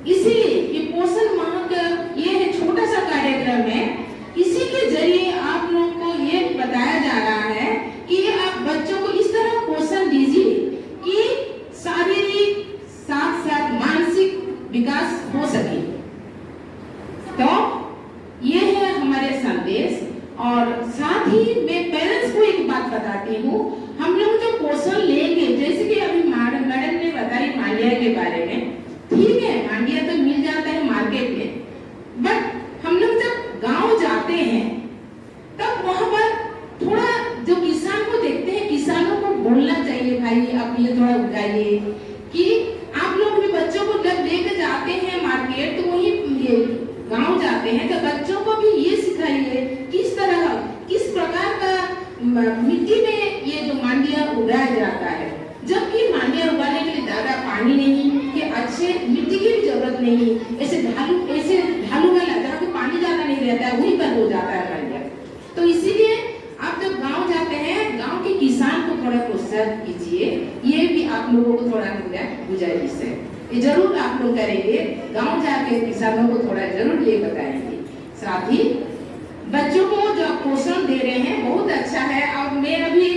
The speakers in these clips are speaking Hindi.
इसीलिए ये पोषण माह का ये है छोटा सा कार्यक्रम है। इसी के जरिए आप लोगों को ये बताया जा रहा है कि आप बच्चों को इस तरह पोषण दीजिए कि शारीरिक साथ साथ मानसिक विकास हो सके। तो ये है हमारे संदेश। और साथ ही मैं पेरेंट्स को एक बात बताती हूँ, हम लोग जो पोषण लेंगे, जैसे कि अभी मैडम ने बताई मांडिया के बारे में, ठीक है मांडिया तो मिल जाता है मार्केट में, बट हम लोग जब गांव जाते हैं तब वहां पर थोड़ा जो किसान को देखते हैं, किसानों को बोलना चाहिए भाई आप ये थोड़ा उगाइए, कि आप लोग भी बच्चों को जब लेकर जाते हैं मार्केट तो वही गांव जाते हैं तो बच्चों को भी ये सिखाइए किस तरह किस प्रकार का मिट्टी में ये जो मांडिया उगाया जाता है। जबकि मांडिया उगाने के लिए ज्यादा पानी नहीं कि अच्छे मिट्टी की भी जरूरत नहीं, ऐसे ढालू वाला जहाँ पे पानी ज्यादा नहीं रहता है वहीं पर हो जाता है मांडिया। तो इसीलिए आप जब गांव जाते हैं गांव के किसान को थोड़ा प्रोत्साहित कीजिए, ये भी आप लोगों को थोड़ा गुजारिश है, ये जरूर आप लोग करेंगे, गांव जाके किसानों को थोड़ा जरूर ये बताएंगे। साथ ही बच्चों को जो पोषण दे रहे हैं बहुत अच्छा है। और मैं अभी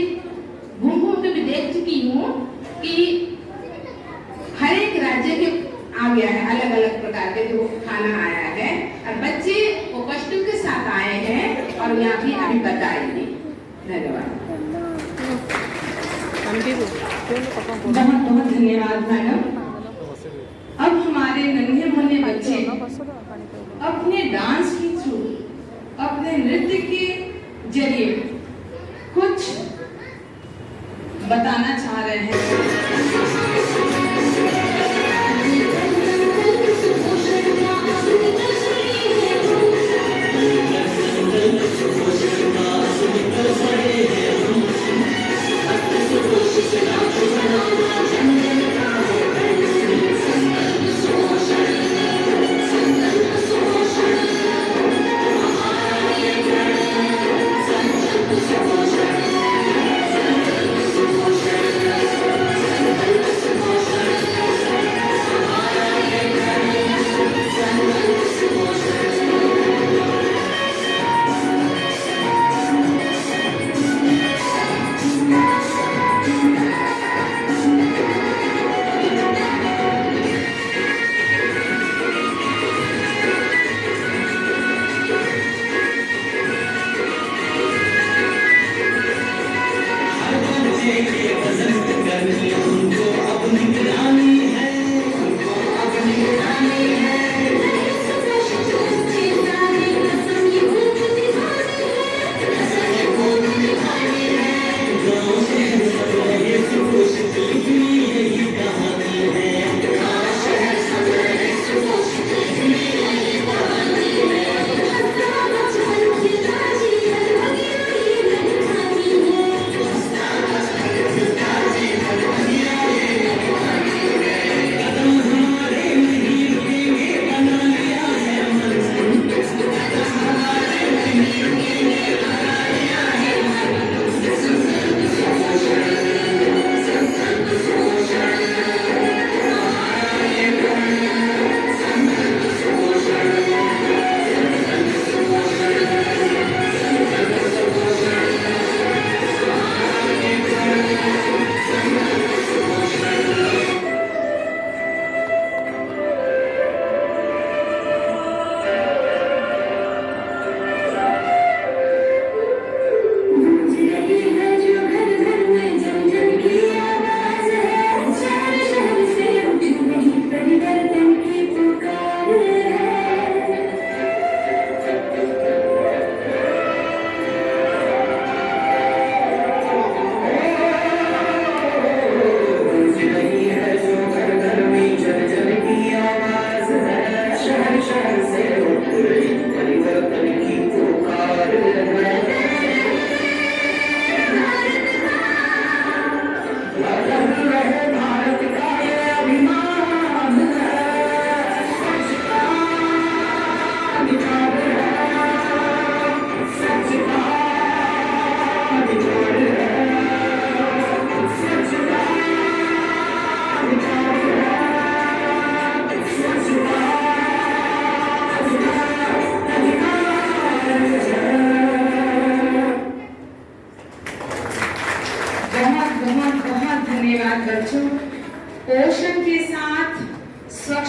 घूम घूम के भी देख चुकी हूँ कि हर एक राज्य के आ गया है, अलग अलग प्रकार के जो खाना आया है और बच्चे वो कष्टों के साथ आए हैं और यहाँ भी अभी बताएंगे। धन्यवाद। बहुत बहुत धन्यवाद मैडम। अब हमारे नन्हे मुन्ने बच्चे अपने डांस के थ्रू, अपने नृत्य के जरिए कुछ बताना चाह रहे हैं।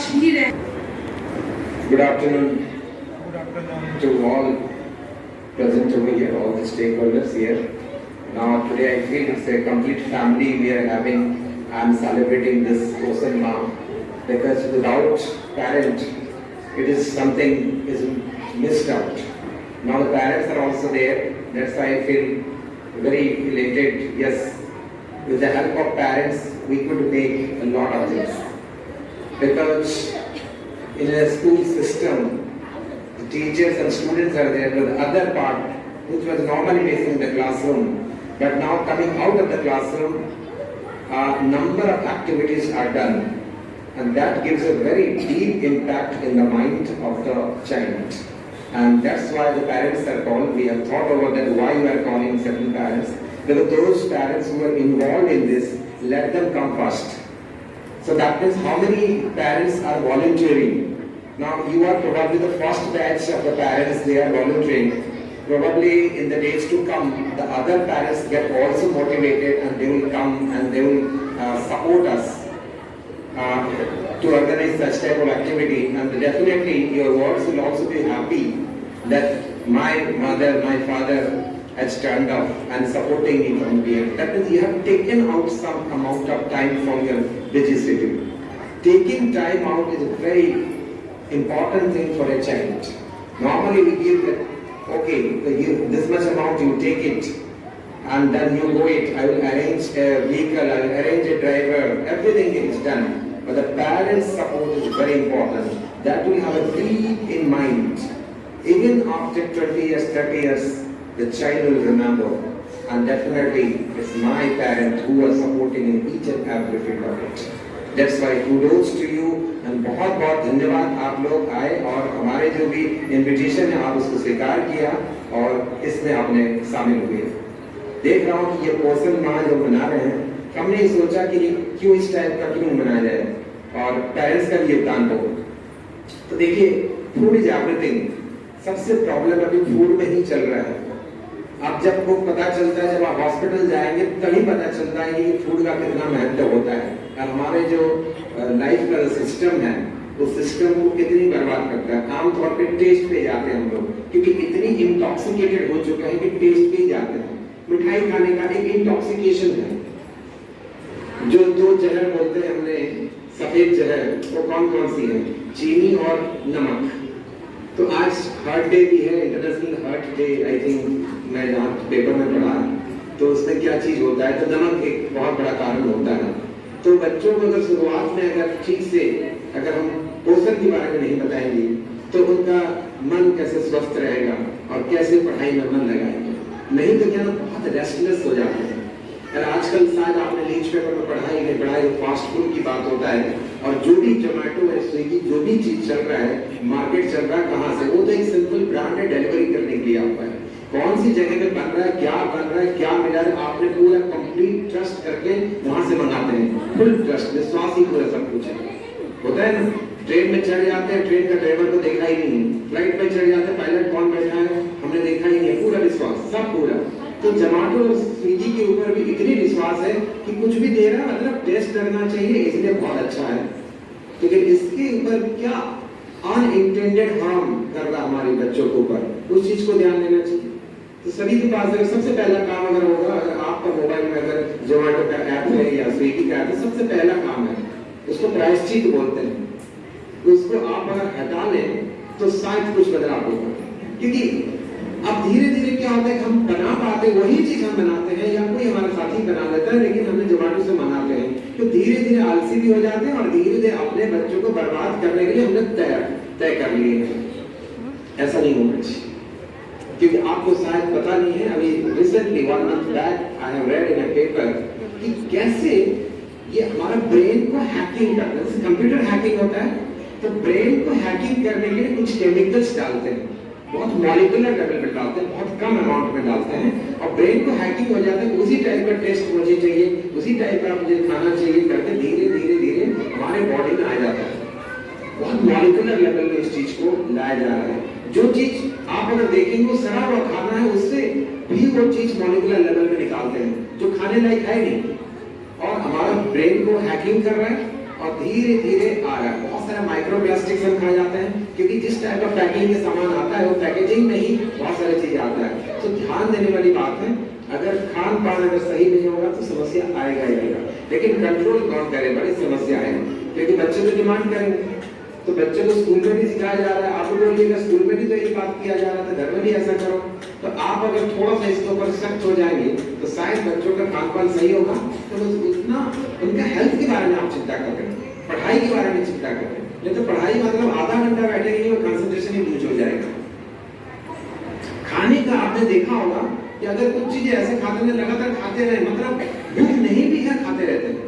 कश्मीर है। Good afternoon to all present over here, all the stakeholders here. Now today I feel it's a complete family we are having. I'm celebrating this Posan Ma because without parent, it is something is missed out. Now the parents are also there. That's why I feel very elated. Yes, with the help of parents, we could make a lot of things. Because in a school system, the teachers and students are there, but the other part, which was normally facing the classroom, but now coming out of the classroom, a number of activities are done, and that gives a very deep impact in the mind of the child. And that's why the parents are called. We have thought over that why you are calling certain parents. Because those parents who are involved in this, let them come first. So that means how many parents are volunteering? Now you are probably the first batch of the parents, they are volunteering. Probably in the days to come, the other parents get also motivated and they will come and they will support us to organize such type of activity. And definitely your wards will also be happy that my mother, my father has turned up and supporting me from here. That means you have taken out some amount of time from your busy schedule. Taking time out is a very important thing for a child. Normally we give that, okay, this much amount you take it and then you go it. I will arrange a vehicle, I will arrange a driver, everything is done. But the parents' support is very important. That will have a deep in mind. Even after 20 years, 30 years, the child will remember. And definitely, it's my parent who was supporting in each and every field of it. That's why kudos to you and बहुत बहुत धन्यवाद आप लोग आए और हमारे जो भी इन्विटेशन है आप उसको स्वीकार किया और इसमें आपने शामिल हुए। देख रहा हूँ कि ये पोषण माह जो मना रहे हैं, हमने सोचा कि क्यों इस टाइप का क्यों मनाया जाए और पेरेंट्स का भी योगदान हो। तो देखिए फूड इज एवरीथिंग, सबसे प्रॉब्लम अभी फूड में ही चल रहा है। अब जब को पता चलता है, जब आप हॉस्पिटल जाएंगे तभी पता चलता है कि फूड का कितना महत्व होता है और हमारे जो लाइफ का सिस्टम है उस सिस्टम को कितनी बर्बाद करता है। आमतौर पे टेस्ट पे जाते हैं हम लोग, क्योंकि इतनी इंटॉक्सिकेटेड हो चुके हैं कि टेस्ट पे ही जाते हैं। मिठाई खाने का एक इंटॉक्सिकेशन है। जो दो जहर बोलते हैं हमने, सफेद जहर, वो कौन कौन सी है? चीनी और नमक। तो आज हार्ट डे भी है, international heart day. I think मैं जहाँ पेपर में पढ़ा तो उसमें क्या चीज होता है, तो नमक एक बहुत बड़ा कारण होता है। तो बच्चों को अगर शुरुआत में अगर ठीक से अगर हम पोषण के बारे में नहीं बताएंगे तो उनका मन कैसे स्वस्थ रहेगा और कैसे पढ़ाई में मन लगाएंगे। नहीं तो क्या बहुत रेस्टलेस हो जाते हैं। और आजकल शायद आपने न्यूज पेपर में पढ़ाई फास्ट फूड की बात होता है और जो भी जोमेटो है, स्विगी, जो भी चीज चल रहा है, मार्केट चल रहा है, कहाँ से? वो तो एक सिंपल ब्रांड है, डिलीवरी करने के लिए आता है। कौन सी जगह पे बन रहा है, क्या बन रहा है, क्या मिला है, आपने पूरा कंप्लीट ट्रस्ट करके वहां से मंगाते हैं। फुल ट्रस्ट, विश्वास ही पूरा सब कुछ है। होता है ना, ट्रेन में चढ़ जाते हैं, ट्रेन का ड्राइवर को देखा ही नहीं है, फ्लाइट में चढ़ जाते हैं, पायलट कौन बैठा है हमने देखा ही नहीं है, पूरा विश्वास, सब पूरा। तो जोमेटो और स्विगी के ऊपर भी इतनी विश्वास है कि कुछ भी दे रहा है मतलब टेस्ट करना चाहिए, इसलिए बहुत अच्छा है। लेकिन इसके ऊपर क्या अनइंटेंडेड हार्म कर रहा हमारे बच्चों के ऊपर, उस चीज को ध्यान देना चाहिए। तो सभी के पास अगर सबसे पहला काम अगर होगा, अगर आपका मोबाइल में अगर जोमेटो का ऐप है या स्विगी का ऐप है, सबसे पहला काम है उसको प्रायश्चित बोलते हैं, उसको आप अगर हटा लें तो शायद कुछ बदलाव होगा। क्योंकि अब धीरे धीरे क्या होता है कि हम बना पाते वही चीज हम बनाते हैं या कोई हमारा साथी बना लेता है, लेकिन हमने जोमेटो से मंगाते हैं तो धीरे धीरे आलसी भी हो जाते हैं और धीरे धीरे अपने बच्चों को बर्बाद करने के लिए हमने तय कर लिए हैं। ऐसा नहीं होना चाहिए, क्योंकि आपको शायद पता नहीं है, अभी recently 1 month back I have read in a paper कि कैसे ये हमारा ब्रेन को हैकिंग करता है। जैसे कंप्यूटर हैकिंग होता है तो ब्रेन को हैकिंग करने के लिए कुछ केमिकल्स डालते हैं, बहुत मॉलिक्यूलर लेवल पे डालते हैं, बहुत कम अमाउंट में डालते हैं और ब्रेन को हैकिंग हो जाता है। उसी टाइप का टेस्ट मुझे चाहिए, उसी टाइप का मुझे खाना चाहिए करके धीरे धीरे धीरे हमारे बॉडी में आ जाता है। बहुत मॉलिक्यूलर लेवल में इस चीज को लाया जा रहा है। जो चीज आप अगर देखेंगे वो सड़ा हुआ खाना है, उससे भी वो चीज मॉलिक्यूलर लेवल में निकालते हैं जो खाने लायक है नहीं, और हमारा ब्रेन को हैकिंग कर रहा है और धीरे धीरे आ रहा है। बहुत सारा प्लास्टिक सब खा जाते हैं, क्योंकि जिस टाइप का पैकिंग में सामान आता है वो पैकेजिंग में ही बहुत सारी चीजें आता है। तो ध्यान देने वाली बात है, अगर खान पान अगर सही नहीं होगा तो समस्या आएगा ही आएगा, लेकिन कंट्रोल कौन करे, बड़ी समस्या है, क्योंकि बच्चे तो डिमांड करेंगे। तो बच्चे को स्कूल में भी सिखाया जा रहा है, आप बोलिएगा स्कूल में भी तो यही बात किया जा रहा था, घर में भी ऐसा करो। तो आप अगर थोड़ा सा इसके ऊपर सख्त हो जाएंगे तो शायद बच्चों का खान पान सही होगा, तो उतना उनका हेल्थ के बारे में आप चिंता कर रहे हैं, पढ़ाई के बारे में चिंता कर रहे हैं। नहीं तो पढ़ाई मतलब आधा घंटा बैठेंगे और कंसंट्रेशन ही लूज हो जाएगा। खाने का आपने देखा होगा कि अगर कुछ चीजें ऐसे खाते हैं लगातार खाते रहे, मतलब भूख नहीं भी है खाते रहते हैं,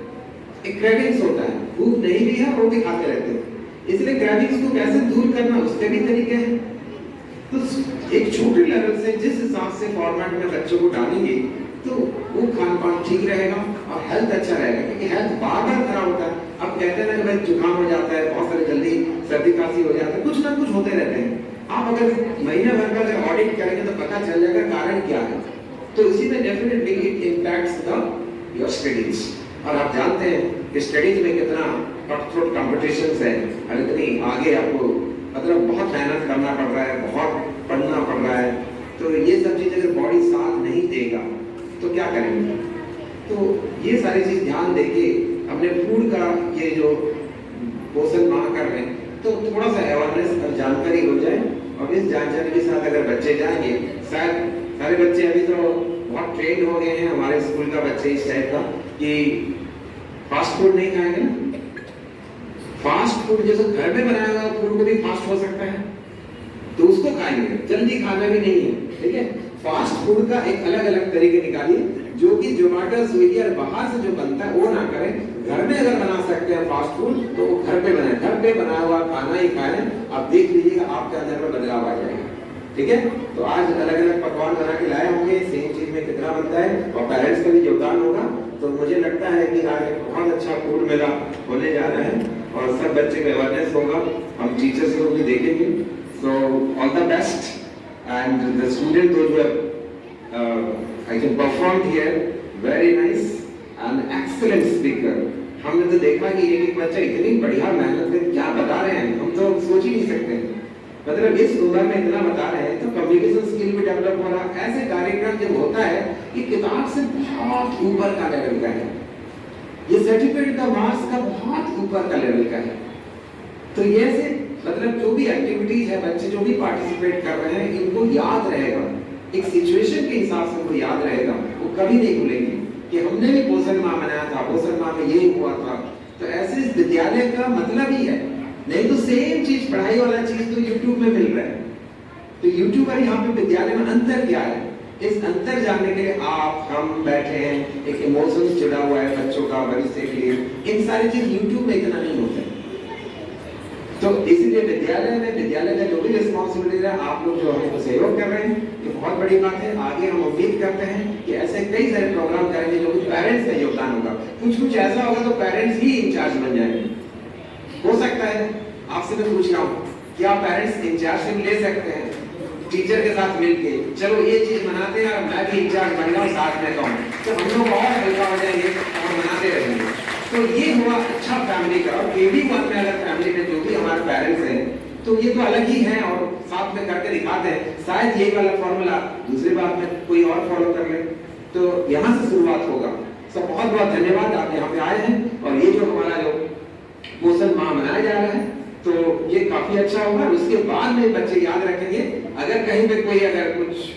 एक क्रेविंग्स होता है, भूख नहीं भी है वो भी खाते रहते हैं। इसलिए क्रेविंग्स को कैसे दूर करना उसके भी तरीके हैं। तो एक छोटे लेवल से जिस हिसाब से फॉर्मेट में बच्चों को डालेंगे तो वो खान पान ठीक रहेगा और हेल्थ अच्छा रहेगा, क्योंकि हेल्थ बार बार खराब होता है। अब कहते हैं ना कि भाई जुकाम हो जाता है, बहुत सारे जल्दी सर्दी खांसी हो जाता है, कुछ ना कुछ होते रहते हैं। आप अगर महीने भर का अगर ऑडिट करेंगे तो पता चल जाएगा कारण क्या है। तो इसी में definitely it impacts the your studies. और आप जानते हैं कि स्टडीज में कितना कट थ्रोट कॉम्पिटिशंस है और इतनी आगे आपको मतलब बहुत मेहनत करना पड़ रहा है, बहुत पढ़ना पड़ रहा है। तो ये सब चीज़ अगर बॉडी साथ नहीं देगा तो क्या करेंगे। तो ये सारी चीज़ ध्यान देके अपने फूड का ये जो पोषण माह कर रहे हैं तो थोड़ा सा अवेयरनेस और जानकारी हो जाए। और इस जानकारी के साथ अगर बच्चे जाएंगे, शायद सारे बच्चे अभी तो बहुत ट्रेंड हो गए हैं हमारे स्कूल का बच्चे इस टाइप का कि फास्ट फूड नहीं खाएंगे ना। फास्ट फूड जैसे घर में बनाया हुआ फूड को भी फास्ट हो सकता है तो उसको खाएंगे, जल्दी खाना भी नहीं है, ठीक है। फास्ट फूड का एक अलग अलग तरीके निकालिए जो कि जोमेटो स्विगी और बाहर से जो बनता है वो ना करें। घर में अगर बना सकते हैं फास्ट फूड तो वो घर पे बनाए, घर पे बनाया हुआ खाना ही खाएं। आप देख लीजिएगा आपके अंदर में बदलाव आ जाएगा, ठीक है। तो आज अलग अलग पकवान बना के लाए होंगे, सेम चीज में कितना बनता है और पेरेंट्स का भी योगदान होगा। तो मुझे लगता है कि आज बहुत अच्छा फूड मेला होने जा रहा है और सब बच्चे को अवेयरनेस होगा, हम टीचर्स को भी देखेंगे। So all the best and the student those who have I can perform here, very nice and excellent speaker. हमने तो देखा कि एक बच्चा इतनी बढ़िया मेहनत करके क्या बता रहे हैं, हम तो सोच ही नहीं सकते। मतलब इस उम्र में इतना बता रहे हैं तो कम्युनिकेशन स्किल भी डेवलप हो रहा है। ऐसे कार्यक्रम जब होता है कि किताब से बहुत ऊपर का लेवल का है, ये सर्टिफिकेट का मार्क्स का बहुत ऊपर का लेवल का है। तो ये से मतलब जो भी एक्टिविटीज है, बच्चे जो भी पार्टिसिपेट कर रहे हैं इनको याद रहेगा, एक सिचुएशन के हिसाब से उनको याद रहेगा, वो कभी नहीं भूलेंगे कि हमने भी पोषण माह मनाया था, पोषण माह में ये हुआ था। तो ऐसे इस विद्यालय का मतलब ही है, नहीं तो सेम चीज पढ़ाई वाला चीज तो YouTube में मिल रहा है। तो यूट्यूब और यहाँ पे विद्यालय में अंतर क्या है, इस अंतर जानने के लिए आप हम बैठे हैं, एक इमोशंस जुड़ा हुआ है बच्चों का भविष्य के लिए, इन सारी चीज यूट्यूब में इतना नहीं होता है। तो इसीलिए विद्यालय में विद्यालय का जो भी रिस्पॉन्सिबिलिटी है आप लोग जो हमको सहयोग कर रहे हैं ये बहुत बड़ी बात है। आगे हम उम्मीद करते हैं कि ऐसे कई सारे प्रोग्राम करेंगे जो कि पेरेंट्स का योगदान होगा। कुछ ऐसा होगा तो पेरेंट्स ही इंचार्ज बन जाएंगे, हो सकता है। आपसे मैं पूछ रहा हूँ क्या पेरेंट्स इंचार्जशिप ले सकते हैं टीचर के साथ मिलके, चलो ये चीज मनाते हैं और मैं भी इंचार्ज बन जाऊँ साथ में, तो हम लोग और हल्का हो जाएंगे और मनाते रहेंगे। तो ये हुआ अच्छा फैमिली का। और केवी वन में अगर फैमिली में जो भी हमारे पेरेंट्स हैं तो ये तो अलग ही है और साथ में करके दिखाते हैं। शायद यही वाला फॉर्मूला दूसरी बात में कोई और फॉलो कर ले, तो यहाँ से शुरुआत होगा। सब बहुत बहुत धन्यवाद, आप यहाँ पे आए हैं। और ये जो हमारा जो पोषण माह मनाया जा रहा है तो ये काफी अच्छा होगा। उसके बाद में बच्चे याद रखेंगे, अगर कहीं पे कोई अगर कुछ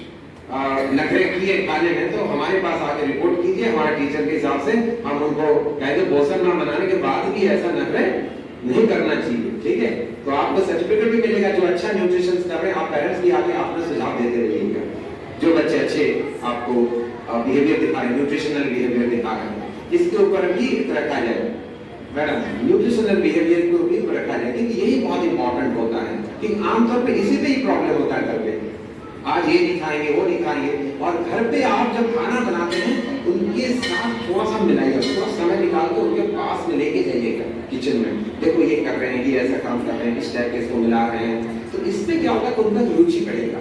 नखरे किए खाने में तो हमारे पास आके रिपोर्ट कीजिए, हमारे टीचर के हिसाब से हम उनको कहेंगे पोषण माह मनाने के बाद भी ऐसा नखरे नहीं करना चाहिए, ठीक है। तो आपको सर्टिफिकेट भी मिलेगा जो अच्छा न्यूट्रिशन कर रहे हैं। आप पेरेंट्स भी आके अपना सुझाव देते रहिएगा, जो बच्चे अच्छे आपको बिहेवियर दिखा रहे हैं, न्यूट्रिशनल बिहेवियर दिखा रहे हैं, इसके ऊपर भी रखा जाए। मैडम न्यूट्रिशनल बिहेवियर को भी रखा जाए क्योंकि यही बहुत इंपॉर्टेंट होता है कि आमतौर पे इसी पे ही प्रॉब्लम होता है घर पे, आज ये नहीं खाएंगे वो नहीं खाएंगे। और घर पे आप जब खाना बनाते हैं उनके साथ थोड़ा सा मिलाइए, थोड़ा समय निकाल कर उनके पास में लेके जाइएगा किचन में, देखो ये कर रहे हैं, ये ऐसा काम कर रहे हैं, इस टाइप के इसको मिला रहे हैं। तो इससे क्या होगा कि उनका रुचि बढ़ेगा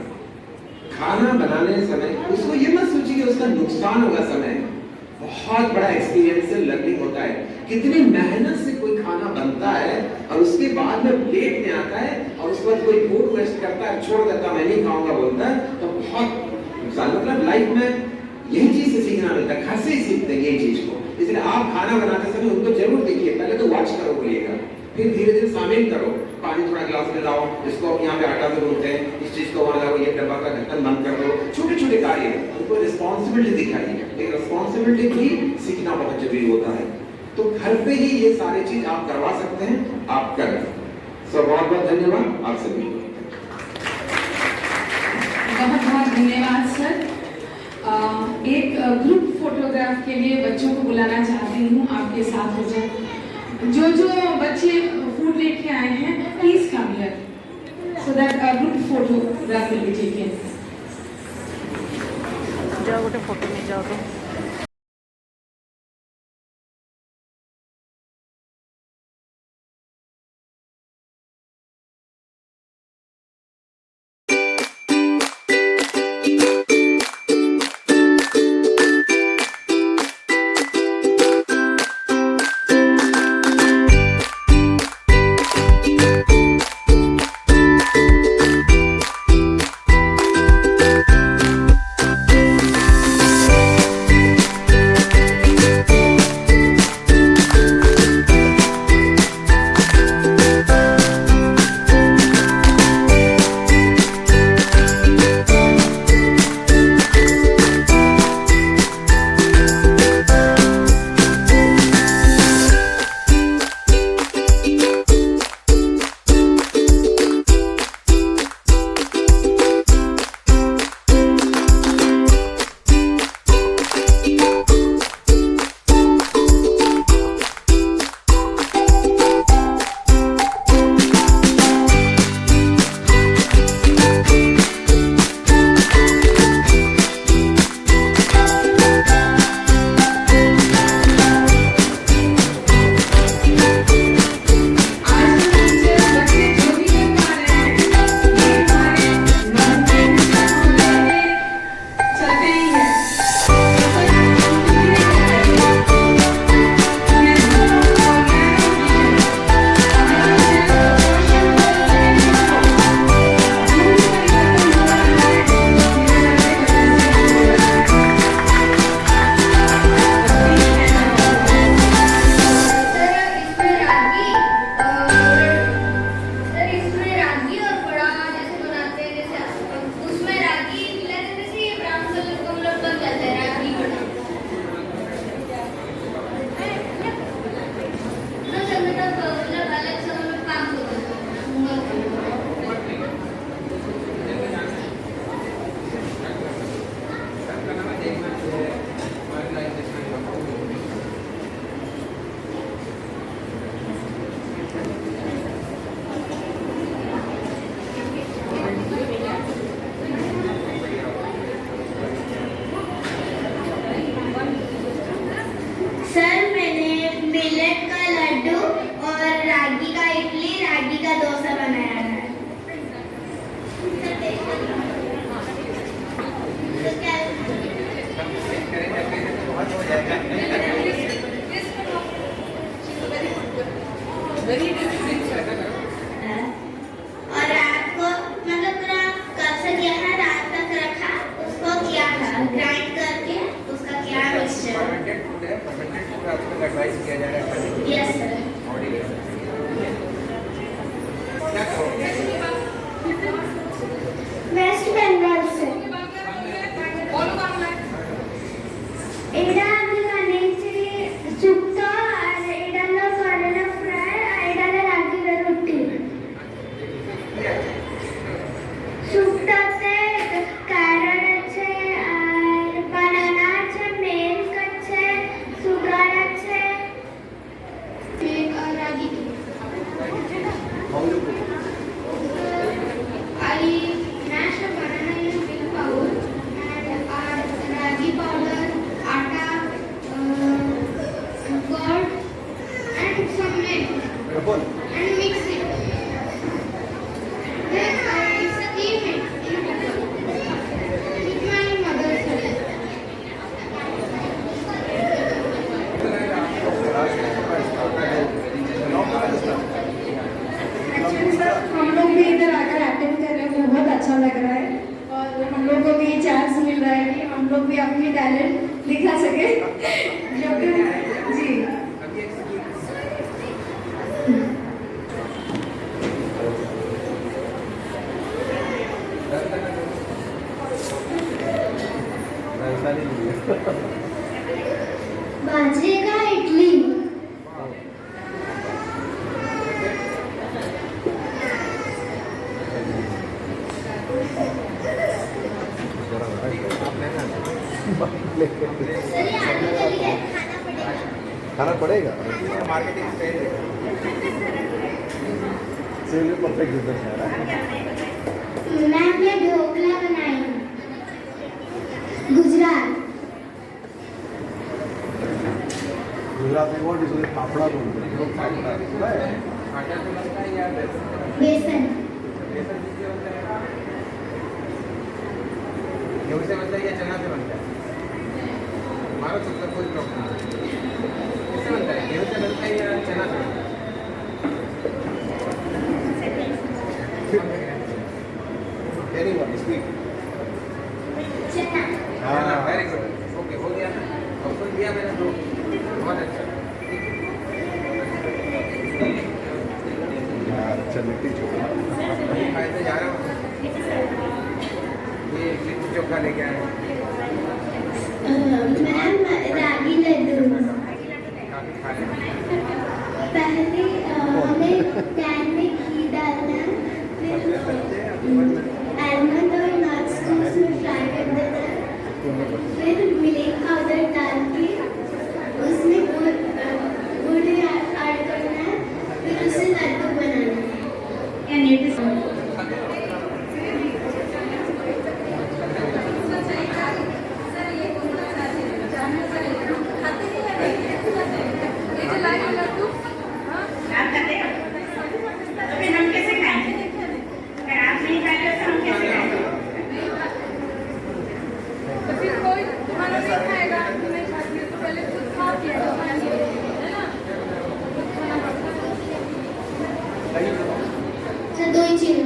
खाना बनाने समय। उसको ये मत सोचिए उसका नुकसान होगा समय, बहुत बड़ा एक्सपीरियंस से लर्निंग होता है। कितनी मेहनत से कोई खाना बनता है और उसके बाद में प्लेट में आता है और उसके बाद कोई फूड वेस्ट करता है, छोड़ देता, मैं नहीं खाऊंगा बोलता है, तो बहुत नुकसान। मतलब लाइफ में यही चीज से सीखना मिलता है, घर से ही सीखते हैं ये चीज को। इसलिए आप खाना बनाते समय उनको जरूर देखिए, पहले तो वॉच करो बोलिएगा, फिर धीरे धीरे शामिल करो। पानी थोड़ा गिलास में लाओ, इसको यहाँ पे आटा से बोलते हैं, इस चीज को वहां लाओ, ये डब्बा का ढक्कन बंद कर दो। छोटे छोटे कार्य उनको रिस्पॉन्सिबिलिटी दिखाइए, लेकिन रिस्पॉन्सिबिलिटी भी सीखना बहुत जरूरी होता है। तो घर पे ही ये सारी चीज आप करवा सकते हैं, आप करें। बहुत बहुत धन्यवाद आप सभी को। बहुत बहुत धन्यवाद सर। एक ग्रुप फोटोग्राफ के लिए बच्चों को बुलाना चाहती हूँ, आपके साथ हो जाए। जो जो बच्चे फूड लेके आए हैं, please come here so that group photograph will be taken. जाओ गोटे फोटो नहीं जाओ तो अच्छा लग रहा है और हम लोग को भी ये चांस मिल रहा है कि हम लोग भी अपनी टैलेंट दिखा सके जब जी बाजरे का इडली खाना पड़ेगा परफेक्ट बिजनेस है ना मैंने ढोकला बनाई गुजरात गुजरात में और डिश फाफड़ा बोलते हैं लोग फाफड़ा सुना है बेसन गेहूं से बनता है या चना से बनता है? हमारा तो मतलब कोई प्रॉब्लम नहीं। किससे बनता है? गेहूं से बनता है या चना से बनता है? एनीवन स्पीक चना चना, वेरी गुड। ओके, हो गया ना? ऑप्शन दिया मैंने दो। बहुत अच्छा। अच्छा लिट्टी चोखा खाए जा रहा हूँ। ये लिट्टी चोखा लेके आए हैं। मैम रागी लड्डू काफी खा लें। पहले हमें पैन में घी डालना फिर आलमंड और नट्स को उसमें फ्राई कर देना फिर मिल्क पाउडर डाल के उसमें गुड़ ऐड करना है फिर उसे लड्डू बनाना है आप खाते हो? तो फिर हम कैसे खाएंगे? अगर आप नहीं खाते तो हम कैसे खाएंगे? तो फिर कोई खाना नहीं खाएगा तो नहीं खाती है तो पहले खुद खा के है ना तो दो ही चीज़